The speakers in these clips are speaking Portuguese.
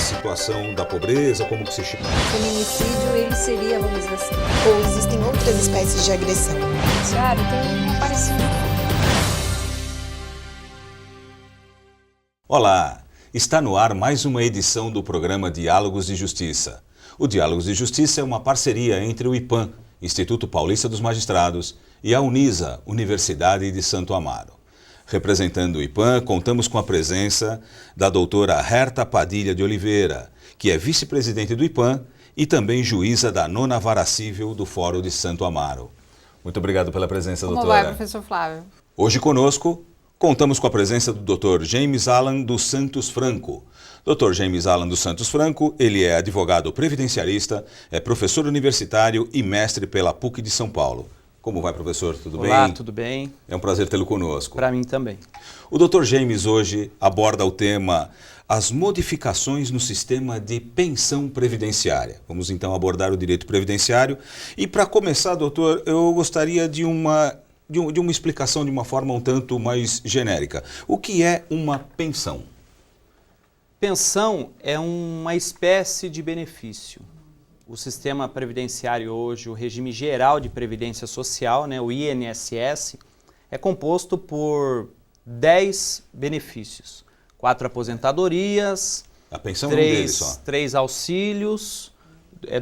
situação da pobreza, como que se chama? Feminicídio, ele seria, vamos dizer assim, ou existem outras espécies de agressão? Judiciário tem aparecido. Olá, está no ar mais uma edição do programa Diálogos de Justiça. O Diálogos de Justiça é uma parceria entre o IPAM, Instituto Paulista dos Magistrados, e a Unisa, Universidade de Santo Amaro. Representando o IPAM, contamos com a presença da doutora Herta Padilha de Oliveira, que é vice-presidente do IPAM e também juíza da 9ª Vara Cível do Fórum de Santo Amaro. Muito obrigado pela presença, doutora. Como vai, professor Flávio? Hoje conosco, contamos com a presença do Dr. James Alan dos Santos Franco. Dr. James Alan dos Santos Franco, ele é advogado previdenciarista, é professor universitário e mestre pela PUC de São Paulo. Como vai, professor? Tudo bem? Olá, tudo bem? É um prazer tê-lo conosco. Para mim também. O Dr. James hoje aborda o tema as modificações no sistema de pensão previdenciária. Vamos então abordar o direito previdenciário. E para começar, doutor, eu gostaria de uma explicação de uma forma um tanto mais genérica. O que é uma pensão? Pensão é uma espécie de benefício. O sistema previdenciário hoje, o regime geral de previdência social, né, o INSS, é composto por 10 benefícios. 4 aposentadorias, a pensão é um deles só. 3 auxílios,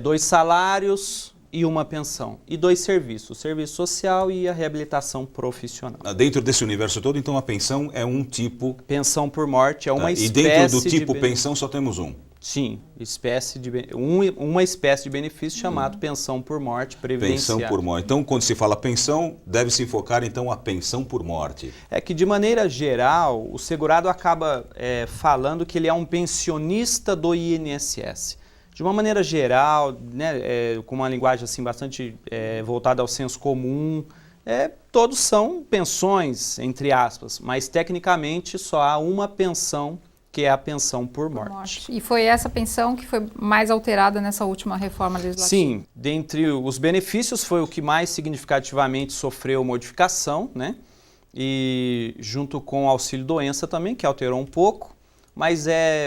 2 salários e uma pensão. E 2 serviços, o serviço social e a reabilitação profissional. Dentro desse universo todo, então, a pensão é um tipo... Pensão por morte é uma espécie de... E dentro do tipo pensão só temos um? Sim, uma espécie de benefício chamado pensão por morte previdenciária. Pensão por morte. Então, quando se fala pensão, deve se enfocar, então, a pensão por morte. É que, de maneira geral, o segurado acaba falando que ele é um pensionista do INSS. De uma maneira geral, né, com uma linguagem assim, bastante voltada ao senso comum, todos são pensões, entre aspas, mas tecnicamente só há uma pensão, que é a pensão por morte. E foi essa pensão que foi mais alterada nessa última reforma legislativa? Sim, dentre os benefícios foi o que mais significativamente sofreu modificação, né? E junto com o auxílio-doença também, que alterou um pouco, mas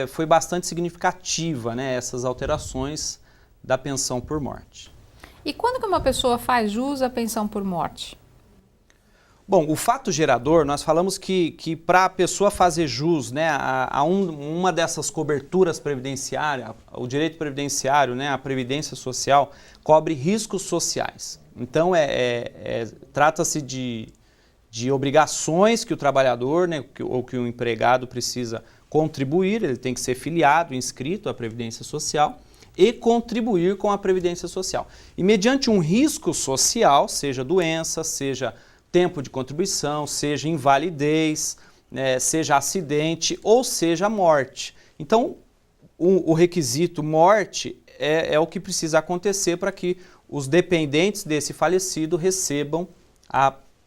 foi bastante significativa, né, essas alterações da pensão por morte. E quando que uma pessoa faz jus à pensão por morte? Bom, o fato gerador, nós falamos que para a pessoa fazer jus, né, a uma dessas coberturas previdenciárias, o direito previdenciário, né, a previdência social, cobre riscos sociais. Então, trata-se de obrigações que o trabalhador, né, ou que o empregado precisa contribuir, ele tem que ser filiado, inscrito à Previdência Social e contribuir com a Previdência Social. E mediante um risco social, seja doença, seja tempo de contribuição, seja invalidez, seja acidente ou seja morte. Então, o requisito morte é o que precisa acontecer para que os dependentes desse falecido recebam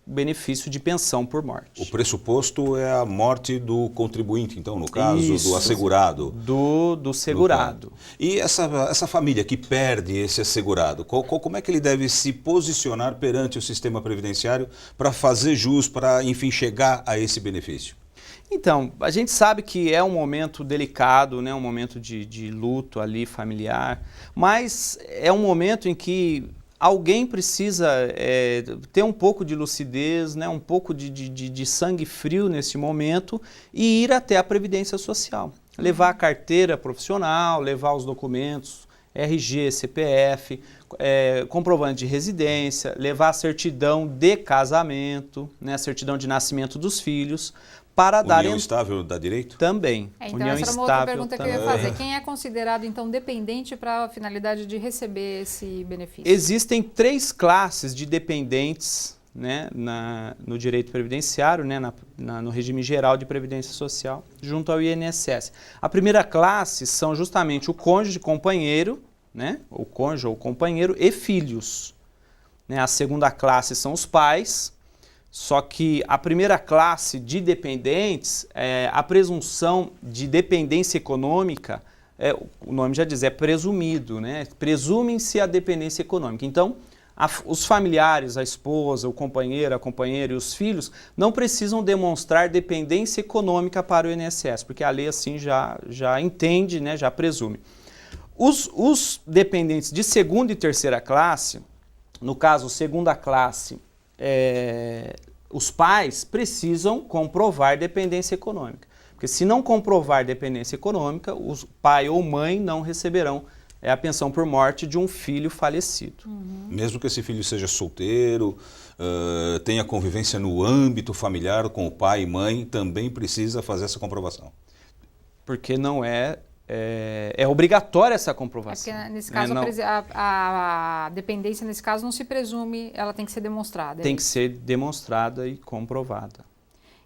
o benefício de pensão por morte. O pressuposto é a morte do contribuinte, então, no caso, do assegurado. Do segurado. E essa família que perde esse assegurado, como é que ele deve se posicionar perante o sistema previdenciário para fazer jus, para, enfim, chegar a esse benefício? Então, a gente sabe que é um momento delicado, né, um momento de luto ali familiar, mas é um momento em que alguém precisa ter um pouco de lucidez, né, um pouco de sangue frio nesse momento e ir até a Previdência Social. Levar a carteira profissional, levar os documentos, RG, CPF, comprovante de residência, levar a certidão de casamento, né, a certidão de nascimento dos filhos, para dar... União estável dá direito? Também. Então União essa era uma outra estável pergunta que eu ia fazer. Quem é considerado, então, dependente para a finalidade de receber esse benefício? Existem 3 classes de dependentes, né, no direito previdenciário, né, no regime geral de previdência social, junto ao INSS. A primeira classe são justamente o cônjuge companheiro, né, o cônjuge ou companheiro e filhos. Né, a segunda classe são os pais. Só que a primeira classe de dependentes, a presunção de dependência econômica, o nome já diz, é presumido, né? Presume-se a dependência econômica. Então, Os familiares, a esposa, o companheiro, a companheira e os filhos não precisam demonstrar dependência econômica para o INSS, porque a lei assim já entende, né, já presume. Os dependentes de segunda e terceira classe, no caso segunda classe, os pais precisam comprovar dependência econômica, porque se não comprovar dependência econômica, o pai ou mãe não receberão a pensão por morte de um filho falecido. Mesmo que esse filho seja solteiro, tenha convivência no âmbito familiar com o pai e mãe, também precisa fazer essa comprovação. Porque não é obrigatória essa comprovação. Porque nesse caso a dependência nesse caso não se presume, ela tem que ser demonstrada. Tem que ser demonstrada e comprovada.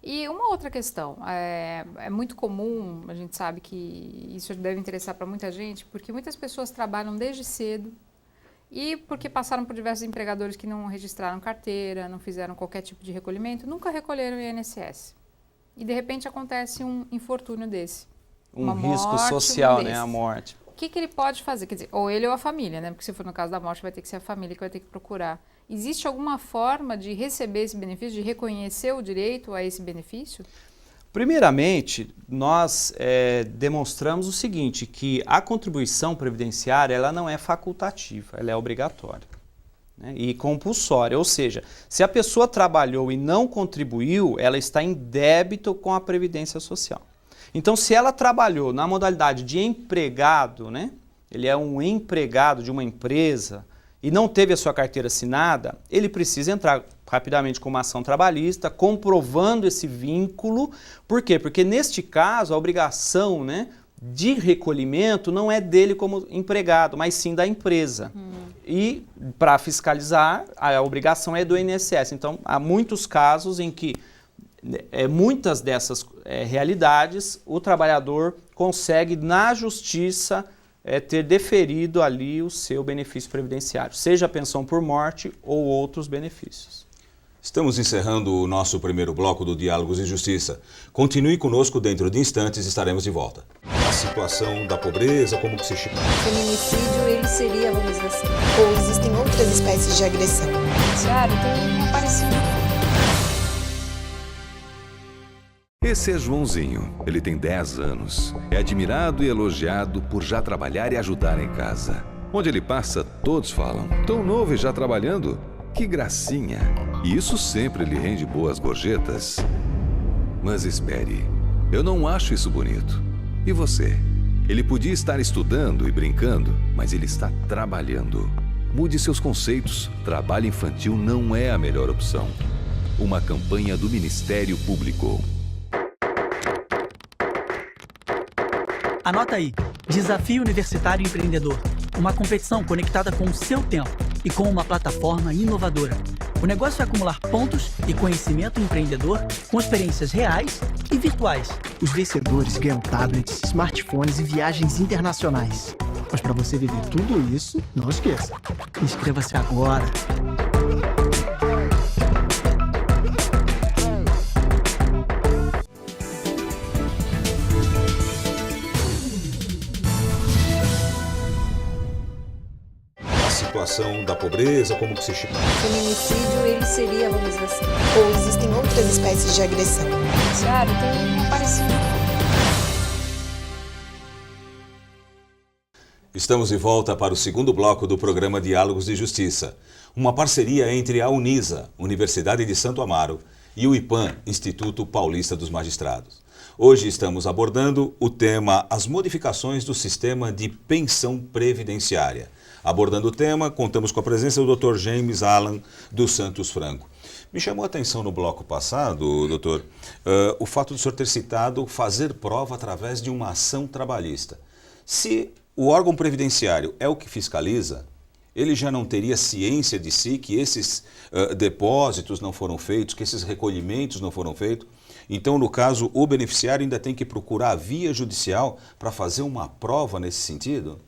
E uma outra questão, é muito comum, a gente sabe que isso deve interessar para muita gente, porque muitas pessoas trabalham desde cedo e porque passaram por diversos empregadores que não registraram carteira, não fizeram qualquer tipo de recolhimento, nunca recolheram o INSS. E de repente acontece um infortúnio desse. Um risco social, né, a morte. O que ele pode fazer? Quer dizer, ou ele ou a família, né? Porque se for no caso da morte vai ter que ser a família que vai ter que procurar. Existe alguma forma de receber esse benefício, de reconhecer o direito a esse benefício? Primeiramente, nós demonstramos o seguinte, que a contribuição previdenciária ela não é facultativa, ela é obrigatória, né, e compulsória. Ou seja, se a pessoa trabalhou e não contribuiu, ela está em débito com a Previdência Social. Então, se ela trabalhou na modalidade de empregado, né, ele é um empregado de uma empresa e não teve a sua carteira assinada, ele precisa entrar rapidamente com uma ação trabalhista, comprovando esse vínculo. Por quê? Porque neste caso, a obrigação, né, de recolhimento não é dele como empregado, mas sim da empresa. E para fiscalizar, a obrigação é do INSS. Então, há muitos casos em que muitas dessas realidades, o trabalhador consegue, na justiça, ter deferido ali o seu benefício previdenciário, seja a pensão por morte ou outros benefícios. Estamos encerrando o nosso primeiro bloco do Diálogos e Justiça. Continue conosco, dentro de instantes estaremos de volta. A situação da pobreza, como que se chama? Feminicídio, ele seria, vamos dizer assim, ou existem outras espécies de agressão? Judiciário tem aparecido. Esse é Joãozinho. Ele tem 10 anos. É admirado e elogiado por já trabalhar e ajudar em casa. Onde ele passa, todos falam: tão novo e já trabalhando? Que gracinha! E isso sempre lhe rende boas gorjetas. Mas espere, eu não acho isso bonito. E você? Ele podia estar estudando e brincando, mas ele está trabalhando. Mude seus conceitos. Trabalho infantil não é a melhor opção. Uma campanha do Ministério Público. Anota aí, Desafio Universitário Empreendedor, uma competição conectada com o seu tempo e com uma plataforma inovadora. O negócio é acumular pontos e conhecimento empreendedor com experiências reais e virtuais. Os vencedores ganham tablets, smartphones e viagens internacionais. Mas para você viver tudo isso, não esqueça, inscreva-se agora. A situação da pobreza, como que se chama? Feminicídio, ele seria, vamos dizer assim, ou existem outras espécies de agressão? O judiciário tem aparecido. Estamos de volta para o segundo bloco do programa Diálogos de Justiça, uma parceria entre a Unisa, Universidade de Santo Amaro, e o IPAM, Instituto Paulista dos Magistrados. Hoje estamos abordando o tema As modificações do sistema de pensão previdenciária. Abordando o tema, contamos com a presença do Dr. James Alan dos Santos Franco. Me chamou a atenção no bloco passado, doutor, o fato do senhor ter citado fazer prova através de uma ação trabalhista. Se o órgão previdenciário é o que fiscaliza, ele já não teria ciência de si que esses depósitos não foram feitos, que esses recolhimentos não foram feitos? Então, no caso, o beneficiário ainda tem que procurar a via judicial para fazer uma prova nesse sentido?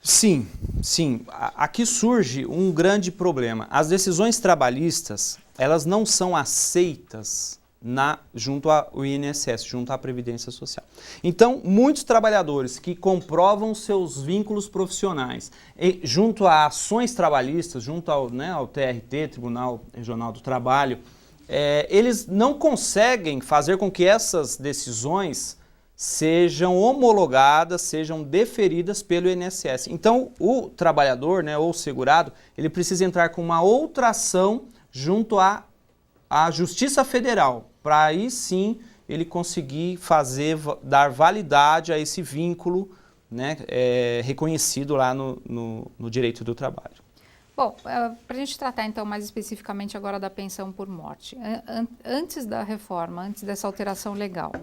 Sim, sim. Aqui surge um grande problema. As decisões trabalhistas, elas não são aceitas junto ao INSS, junto à Previdência Social. Então, muitos trabalhadores que comprovam seus vínculos profissionais junto a ações trabalhistas, junto ao, ao TRT, Tribunal Regional do Trabalho, eles não conseguem fazer com que essas decisões sejam homologadas, sejam deferidas pelo INSS. Então, o trabalhador, ou o segurado, ele precisa entrar com uma outra ação junto à Justiça Federal, para aí sim ele conseguir dar validade a esse vínculo reconhecido lá no direito do trabalho. Bom, para a gente tratar então mais especificamente agora da pensão por morte, antes da reforma, antes dessa alteração legal,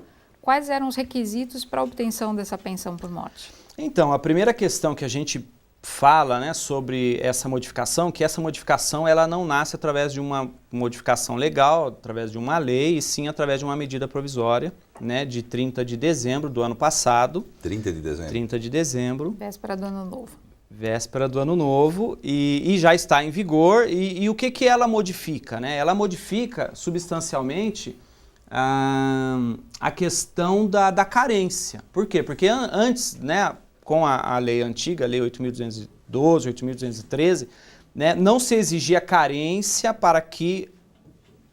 quais eram os requisitos para a obtenção dessa pensão por morte? Então, a primeira questão que a gente fala sobre essa modificação, que essa modificação ela não nasce através de uma modificação legal, através de uma lei, e sim através de uma medida provisória, de 30 de dezembro do ano passado. 30 de dezembro. 30 de dezembro. Véspera do Ano Novo. Véspera do Ano Novo e já está em vigor. E o que ela modifica? Ela modifica substancialmente a questão da carência. Por quê? Porque antes, com a lei antiga, a lei 8.212, 8.213, não se exigia carência para que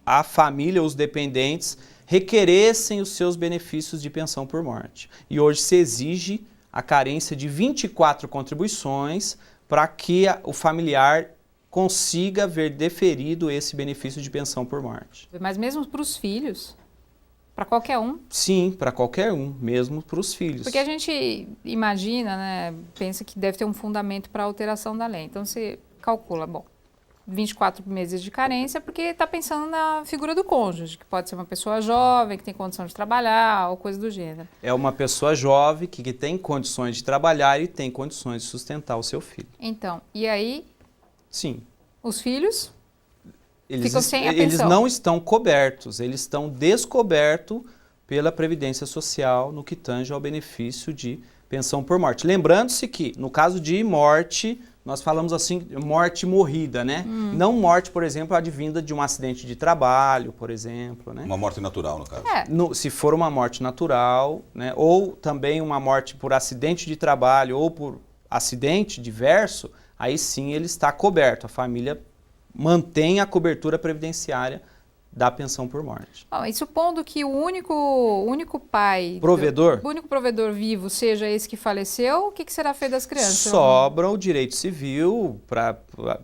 a família, os dependentes, requeressem os seus benefícios de pensão por morte. E hoje se exige a carência de 24 contribuições para que o familiar consiga ver deferido esse benefício de pensão por morte. Mas mesmo para os filhos? Para qualquer um? Sim, para qualquer um, mesmo para os filhos. Porque a gente imagina, pensa que deve ter um fundamento para a alteração da lei. Então você calcula, 24 meses de carência, porque está pensando na figura do cônjuge, que pode ser uma pessoa jovem, que tem condição de trabalhar, ou coisa do gênero. É uma pessoa jovem que tem condições de trabalhar e tem condições de sustentar o seu filho. Então, e aí? Sim. Os filhos? Eles não estão cobertos, eles estão descobertos pela Previdência Social no que tange ao benefício de pensão por morte. Lembrando-se que, no caso de morte, nós falamos assim, morte morrida, Não morte, por exemplo, advinda de um acidente de trabalho, por exemplo, Uma morte natural, no caso. Se for uma morte natural, ou também uma morte por acidente de trabalho ou por acidente diverso, aí sim ele está coberto, a família mantém a cobertura previdenciária da pensão por morte. E supondo que o único pai... Provedor? O único provedor vivo seja esse que faleceu, o que será feito das crianças? Sobra o direito civil para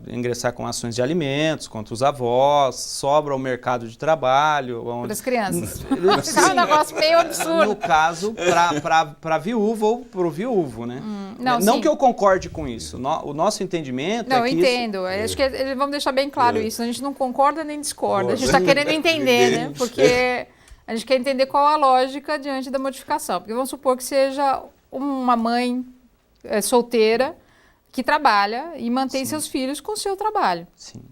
ingressar com ações de alimentos contra os avós, sobra o mercado de trabalho. Para as crianças. Sim, é um negócio meio absurdo. No caso, para a viúva ou para o viúvo, Não que eu concorde com isso. O nosso entendimento é que entendo. Acho que vamos deixar bem claro isso. A gente não concorda nem discorda. A gente está querendo entender, Porque a gente quer entender qual a lógica diante da modificação. Porque vamos supor que seja uma mãe solteira que trabalha e mantém seus filhos com o seu trabalho.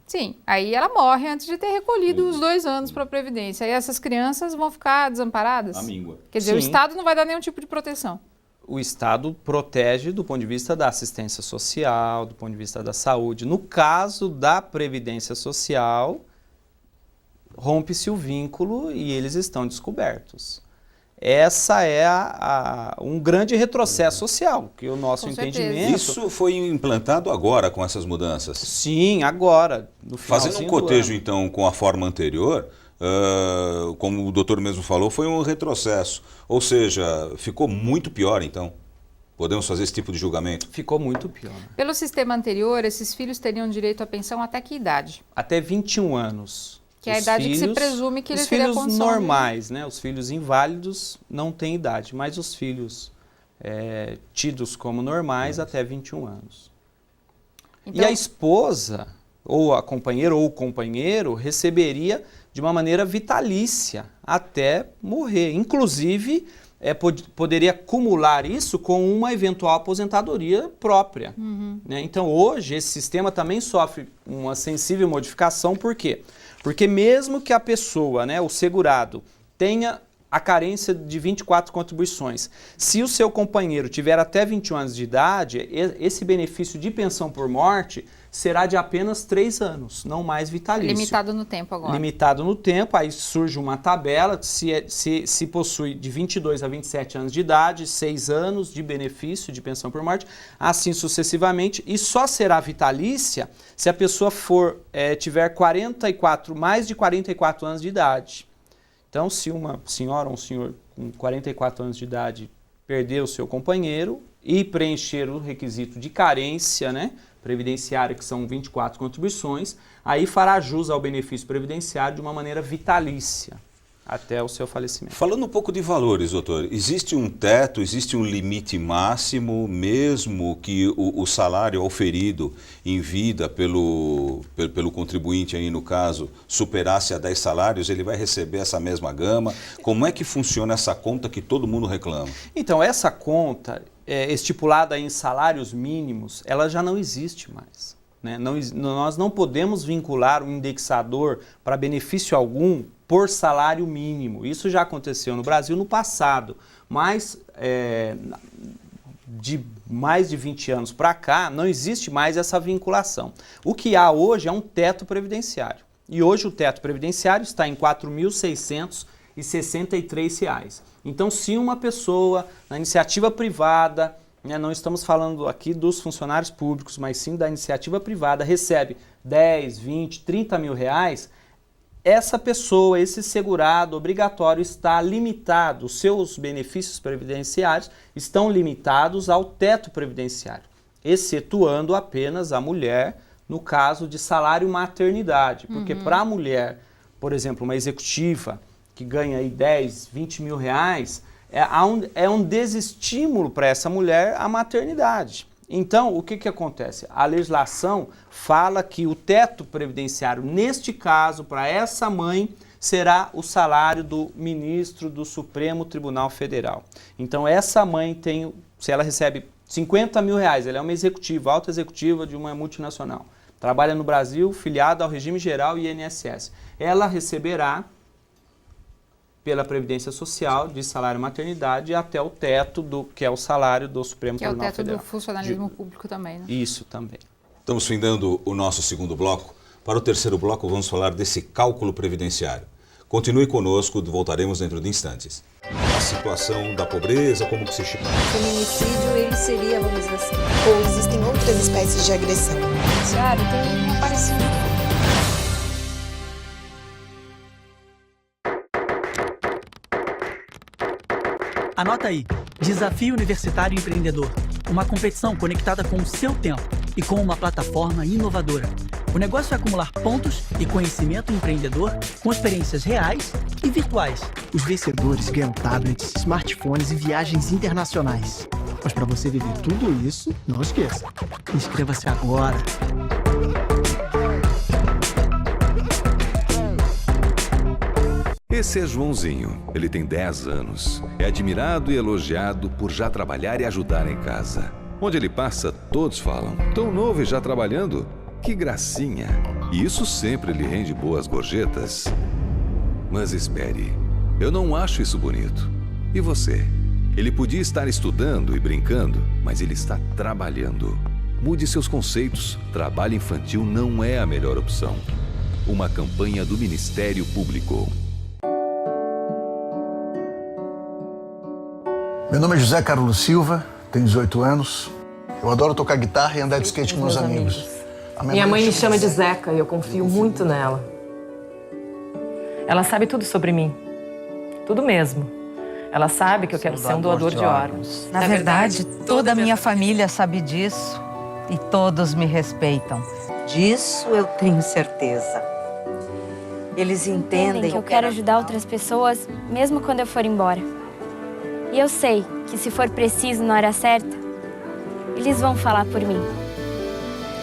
Sim. Aí ela morre antes de ter recolhido os 2 anos para a Previdência. Aí essas crianças vão ficar desamparadas? A míngua. Quer dizer, o Estado não vai dar nenhum tipo de proteção. O Estado protege do ponto de vista da assistência social, do ponto de vista da saúde. No caso da Previdência Social, rompe-se o vínculo e eles estão descobertos. Essa é um grande retrocesso social, que o nosso entendimento... Isso foi implantado agora com essas mudanças? Sim, agora. No Fazendo um cotejo, então, com a forma anterior, como o doutor mesmo falou, foi um retrocesso. Ou seja, ficou muito pior, então? Podemos fazer esse tipo de julgamento? Ficou muito pior. Pelo sistema anterior, esses filhos teriam direito à pensão até que idade? Até 21 anos. Que é a idade que se presume que ele teria condição. Os filhos normais, Os filhos inválidos não têm idade, mas os filhos tidos como normais até 21 anos. Então, e a esposa, ou a companheira ou o companheiro, receberia de uma maneira vitalícia até morrer. Inclusive, poderia acumular isso com uma eventual aposentadoria própria. Então, hoje, esse sistema também sofre uma sensível modificação. Por quê? Porque mesmo que a pessoa, o segurado, tenha a carência de 24 contribuições, se o seu companheiro tiver até 21 anos de idade, esse benefício de pensão por morte será de apenas 3 anos, não mais vitalício. Limitado no tempo agora. Limitado no tempo, aí surge uma tabela, se possui de 22 a 27 anos de idade, 6 anos de benefício de pensão por morte, assim sucessivamente, e só será vitalícia se a pessoa tiver mais de 44 anos de idade. Então, se uma senhora ou um senhor com 44 anos de idade perder o seu companheiro e preencher o requisito de carência, né, previdenciária, que são 24 contribuições, aí fará jus ao benefício previdenciário de uma maneira vitalícia até o seu falecimento. Falando um pouco de valores, doutor, existe um teto, existe um limite máximo, mesmo que o salário auferido em vida pelo contribuinte, aí no caso, superasse a 10 salários, ele vai receber essa mesma gama? Como é que funciona essa conta que todo mundo reclama? Então, essa conta, estipulada em salários mínimos, ela já não existe mais. Né? Nós não podemos vincular um indexador para benefício algum por salário mínimo. Isso já aconteceu no Brasil no passado, mas de mais de 20 anos para cá não existe mais essa vinculação. O que há hoje é um teto previdenciário. E hoje o teto previdenciário está em R$ 4.663. Então, se uma pessoa na iniciativa privada, não estamos falando aqui dos funcionários públicos, mas sim da iniciativa privada, recebe 10, 20, 30 mil reais, essa pessoa, esse segurado obrigatório está limitado, os seus benefícios previdenciários estão limitados ao teto previdenciário, excetuando apenas a mulher no caso de salário maternidade, porque para a mulher, por exemplo, uma executiva que ganha aí 10, 20 mil reais, é um desestímulo para essa mulher a maternidade. Então, o que acontece? A legislação fala que o teto previdenciário, neste caso, para essa mãe, será o salário do ministro do Supremo Tribunal Federal. Então, essa mãe se ela recebe 50 mil reais, ela é uma executiva, alta executiva de uma multinacional, trabalha no Brasil, filiada ao regime geral e INSS. Ela receberá pela Previdência Social, de salário maternidade, até o teto que é o salário do Supremo Tribunal Federal. Que é o teto do funcionalismo público também, né? Isso também. Estamos findando o nosso segundo bloco. Para o terceiro bloco, vamos falar desse cálculo previdenciário. Continue conosco, voltaremos dentro de instantes. A situação da pobreza, como que se chama? O feminicídio, ele seria, vamos dizer assim, ou existem outras espécies de agressão? Judiciário tem aparecido. Anota aí, Desafio Universitário Empreendedor, uma competição conectada com o seu tempo e com uma plataforma inovadora. O negócio é acumular pontos e conhecimento empreendedor com experiências reais e virtuais. Os vencedores ganham tablets, smartphones e viagens internacionais. Mas para você viver tudo isso, não esqueça, inscreva-se agora. Esse é Joãozinho. Ele tem 10 anos. É admirado e elogiado por já trabalhar e ajudar em casa. Onde ele passa, todos falam: tão novo e já trabalhando? Que gracinha! E isso sempre lhe rende boas gorjetas. Mas espere, eu não acho isso bonito. E você? Ele podia estar estudando e brincando, mas ele está trabalhando. Mude seus conceitos. Trabalho infantil não é a melhor opção. Uma campanha do Ministério Público. Meu nome é José Carlos Silva, tenho 18 anos. Eu adoro tocar guitarra e andar de skate com meus amigos. Minha mãe me chama de Zeca e eu confio muito nela. Ela sabe tudo sobre mim. Tudo mesmo. Ela sabe que eu quero ser um doador de órgãos. Na verdade, toda a minha família sabe disso e todos me respeitam. Disso eu tenho certeza. Eles entendem que eu quero ajudar outras pessoas, mesmo quando eu for embora. E eu sei que se for preciso na hora certa, eles vão falar por mim.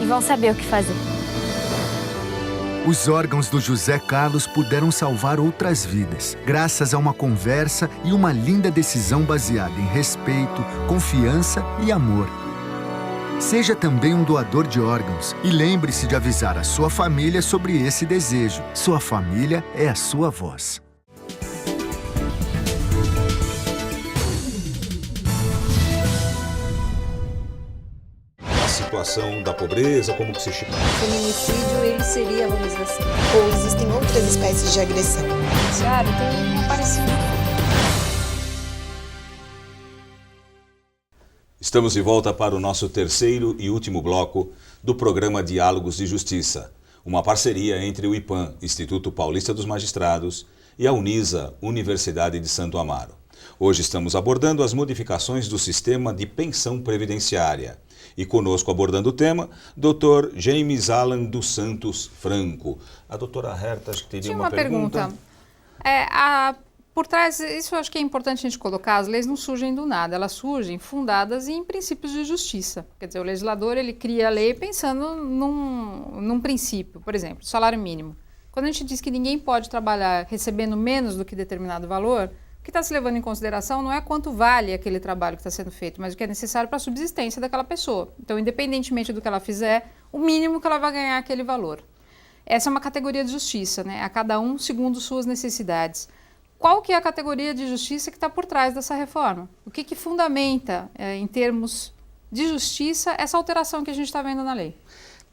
E vão saber o que fazer. Os órgãos do José Carlos puderam salvar outras vidas, graças a uma conversa e uma linda decisão baseada em respeito, confiança e amor. Seja também um doador de órgãos e lembre-se de avisar a sua família sobre esse desejo. Sua família é a sua voz. A situação da pobreza, como que se chama? O feminicídio, ele seria, vamos dizer assim, ou existem outras espécies de agressão? Judiciário tem aparecido. Estamos de volta para o nosso terceiro e último bloco do programa Diálogos de Justiça, uma parceria entre o IPAM, Instituto Paulista dos Magistrados, e a Unisa, Universidade de Santo Amaro. Hoje estamos abordando as modificações do sistema de pensão previdenciária. E conosco abordando o tema, Dr. James Alan dos Santos Franco. A doutora Herta, acho que teria uma pergunta. Por trás, isso eu acho que é importante a gente colocar, as leis não surgem do nada, elas surgem fundadas em princípios de justiça. Quer dizer, o legislador ele cria a lei pensando num princípio, por exemplo, salário mínimo. Quando a gente diz que ninguém pode trabalhar recebendo menos do que determinado valor, o que está se levando em consideração não é quanto vale aquele trabalho que está sendo feito, mas o que é necessário para a subsistência daquela pessoa. Então, independentemente do que ela fizer, o mínimo que ela vai ganhar é aquele valor. Essa é uma categoria de justiça, né? A cada um segundo suas necessidades. Qual que é a categoria de justiça que está por trás dessa reforma? O que fundamenta, em termos de justiça, essa alteração que a gente está vendo na lei?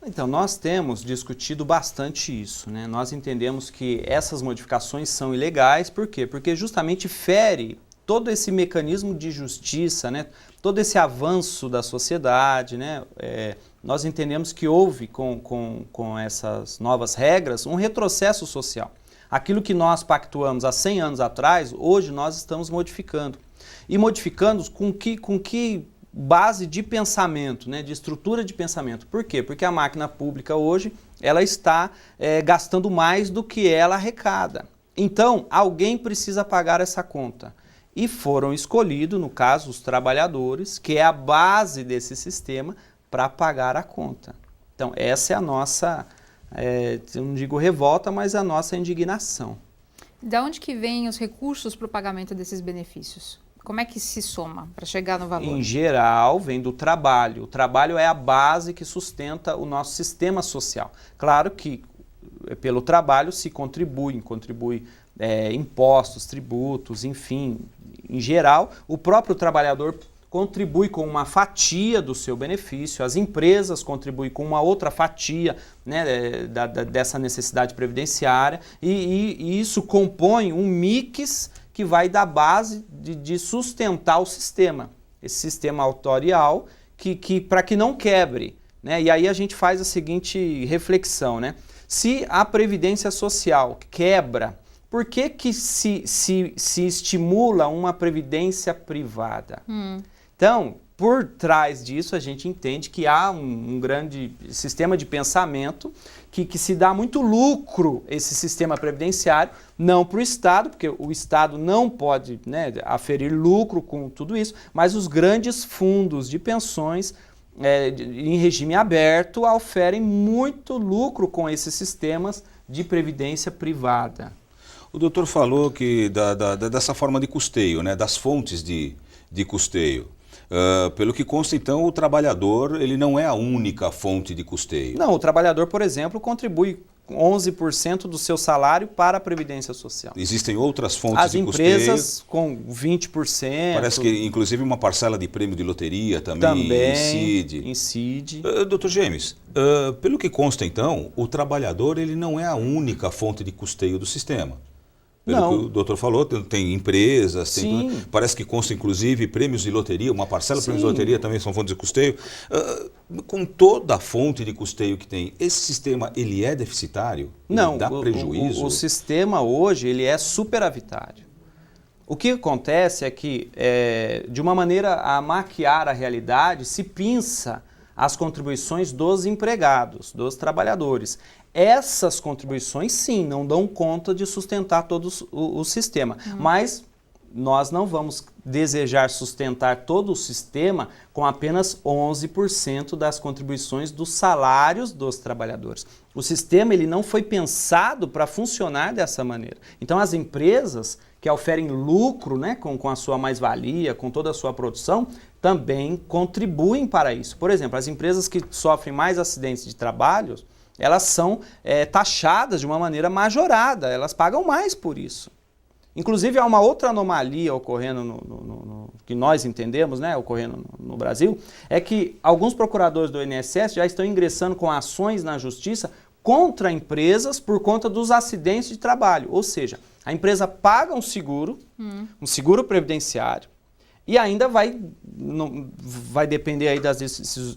Então, nós temos discutido bastante isso, né? Nós entendemos que essas modificações são ilegais, por quê? Porque justamente fere todo esse mecanismo de justiça, né? Todo esse avanço da sociedade, né? Nós entendemos que houve, com essas novas regras, um retrocesso social. Aquilo que nós pactuamos há 100 anos atrás, hoje nós estamos modificando. E modificando com que base de pensamento, né, de estrutura de pensamento. Por quê? Porque a máquina pública hoje ela está gastando mais do que ela arrecada. Então, alguém precisa pagar essa conta. E foram escolhidos, no caso, os trabalhadores, que é a base desse sistema, para pagar a conta. Então, essa é a nossa... eu não digo revolta, mas a nossa indignação. De onde que vêm os recursos para o pagamento desses benefícios? Como é que se soma para chegar no valor? Em geral, vem do trabalho. O trabalho é a base que sustenta o nosso sistema social. Claro que pelo trabalho se contribui impostos, tributos, enfim. Em geral, o próprio trabalhador contribui com uma fatia do seu benefício, as empresas contribuem com uma outra fatia, né, dessa necessidade previdenciária, e isso compõe um mix que vai dar base de sustentar o sistema, esse sistema autorial, para que não quebre, né? E aí a gente faz a seguinte reflexão, né? Se a Previdência Social quebra, por que se estimula uma previdência privada? Então, por trás disso, a gente entende que há um grande sistema de pensamento que se dá muito lucro, esse sistema previdenciário, não para o Estado, porque o Estado não pode, né, aferir lucro com tudo isso, mas os grandes fundos de pensões em regime aberto oferem muito lucro com esses sistemas de previdência privada. O doutor falou que dessa forma de custeio, né, das fontes de custeio. Pelo que consta, então, o trabalhador ele não é a única fonte de custeio. Não, o trabalhador, por exemplo, contribui 11% do seu salário para a Previdência Social. Existem outras fontes de custeio? As empresas com 20%. Parece que, inclusive, uma parcela de prêmio de loteria também incide. Dr. James, pelo que consta, então, o trabalhador ele não é a única fonte de custeio do sistema. Pelo que o doutor falou, tem empresas, parece que consta inclusive prêmios de loteria, uma parcela de prêmios de loteria também são fontes de custeio. Com toda a fonte de custeio que tem, esse sistema ele é deficitário? Não, dá prejuízo? O sistema hoje ele é superavitário. O que acontece é que, de uma maneira a maquiar a realidade, se pinça as contribuições dos empregados, dos trabalhadores. Essas contribuições, sim, não dão conta de sustentar todo o sistema. Mas nós não vamos desejar sustentar todo o sistema com apenas 11% das contribuições dos salários dos trabalhadores. O sistema ele não foi pensado para funcionar dessa maneira. Então, as empresas que oferem lucro, né, com a sua mais-valia, com toda a sua produção, também contribuem para isso. Por exemplo, as empresas que sofrem mais acidentes de trabalho, elas são taxadas de uma maneira majorada, elas pagam mais por isso. Inclusive, há uma outra anomalia ocorrendo que nós entendemos, né, ocorrendo no Brasil, é que alguns procuradores do INSS já estão ingressando com ações na justiça contra empresas por conta dos acidentes de trabalho. Ou seja, a empresa paga um seguro previdenciário, e ainda vai depender aí das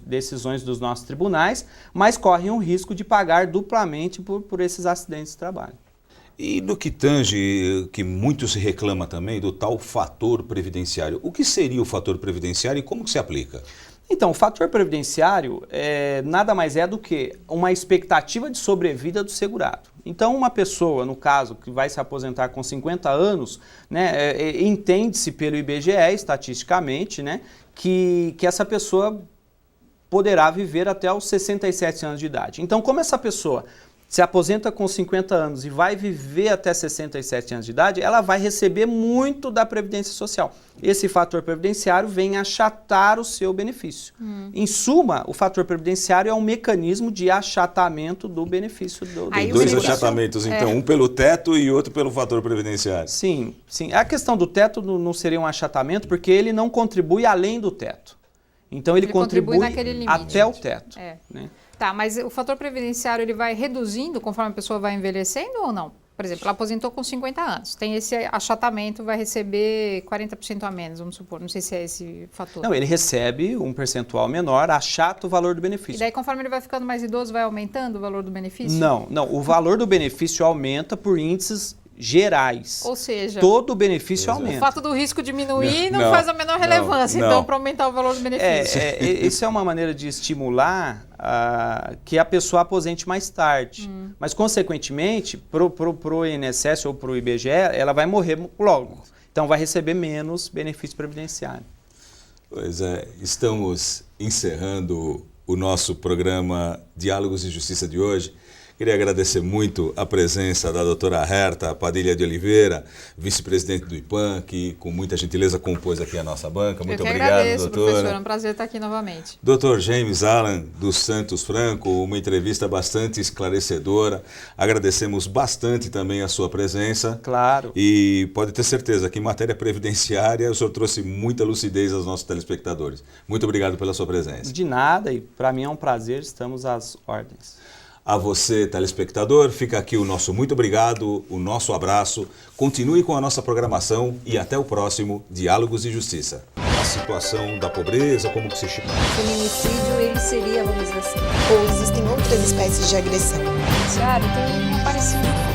decisões dos nossos tribunais, mas correm o risco de pagar duplamente por esses acidentes de trabalho. E no que tange, que muito se reclama também, do tal fator previdenciário. O que seria o fator previdenciário e como que se aplica? Então, o fator previdenciário nada mais é do que uma expectativa de sobrevida do segurado. Então, uma pessoa, no caso, que vai se aposentar com 50 anos, né, entende-se pelo IBGE, estatisticamente, né, que essa pessoa poderá viver até os 67 anos de idade. Então, como essa pessoa se aposenta com 50 anos e vai viver até 67 anos de idade, ela vai receber muito da Previdência Social. Esse fator previdenciário vem achatar o seu benefício. Em suma, o fator previdenciário é um mecanismo de achatamento do benefício do Tem dois achatamentos, então, um pelo teto e outro pelo fator previdenciário. Sim, sim. A questão do teto não seria um achatamento porque ele não contribui além do teto. Então, ele contribui naquele limite. Até o teto. Né? Tá, mas o fator previdenciário ele vai reduzindo conforme a pessoa vai envelhecendo ou não? Por exemplo, ela aposentou com 50 anos, tem esse achatamento, vai receber 40% a menos, vamos supor, não sei se é esse fator. Não, ele recebe um percentual menor, achata o valor do benefício. E daí, conforme ele vai ficando mais idoso, vai aumentando o valor do benefício? Não, o valor do benefício aumenta por índices gerais. Ou seja, todo o benefício aumenta. O fato do risco diminuir não faz a menor relevância, então, para aumentar o valor do benefício. Isso é uma maneira de estimular que a pessoa aposente mais tarde. Mas, consequentemente, para o INSS ou para o IBGE, ela vai morrer logo. Então, vai receber menos benefício previdenciário. Pois é, estamos encerrando o nosso programa Diálogos de Justiça de hoje. Queria agradecer muito a presença da doutora Herta Padilha de Oliveira, vice-presidente do IPAM, que com muita gentileza compôs aqui a nossa banca. Muito obrigado, agradeço, doutora. professor, é um prazer estar aqui novamente. Dr. James Alan dos Santos Franco, uma entrevista bastante esclarecedora. Agradecemos bastante também a sua presença. Claro. E pode ter certeza que em matéria previdenciária o senhor trouxe muita lucidez aos nossos telespectadores. Muito obrigado pela sua presença. De nada, e para mim é um prazer, estamos às ordens. A você, telespectador, fica aqui o nosso muito obrigado, o nosso abraço. Continue com a nossa programação e até o próximo Diálogos de Justiça. A situação da pobreza, como que se chama? O feminicídio, ele seria, vamos dizer assim, ou existem outras espécies de agressão? Claro, tem um parecido.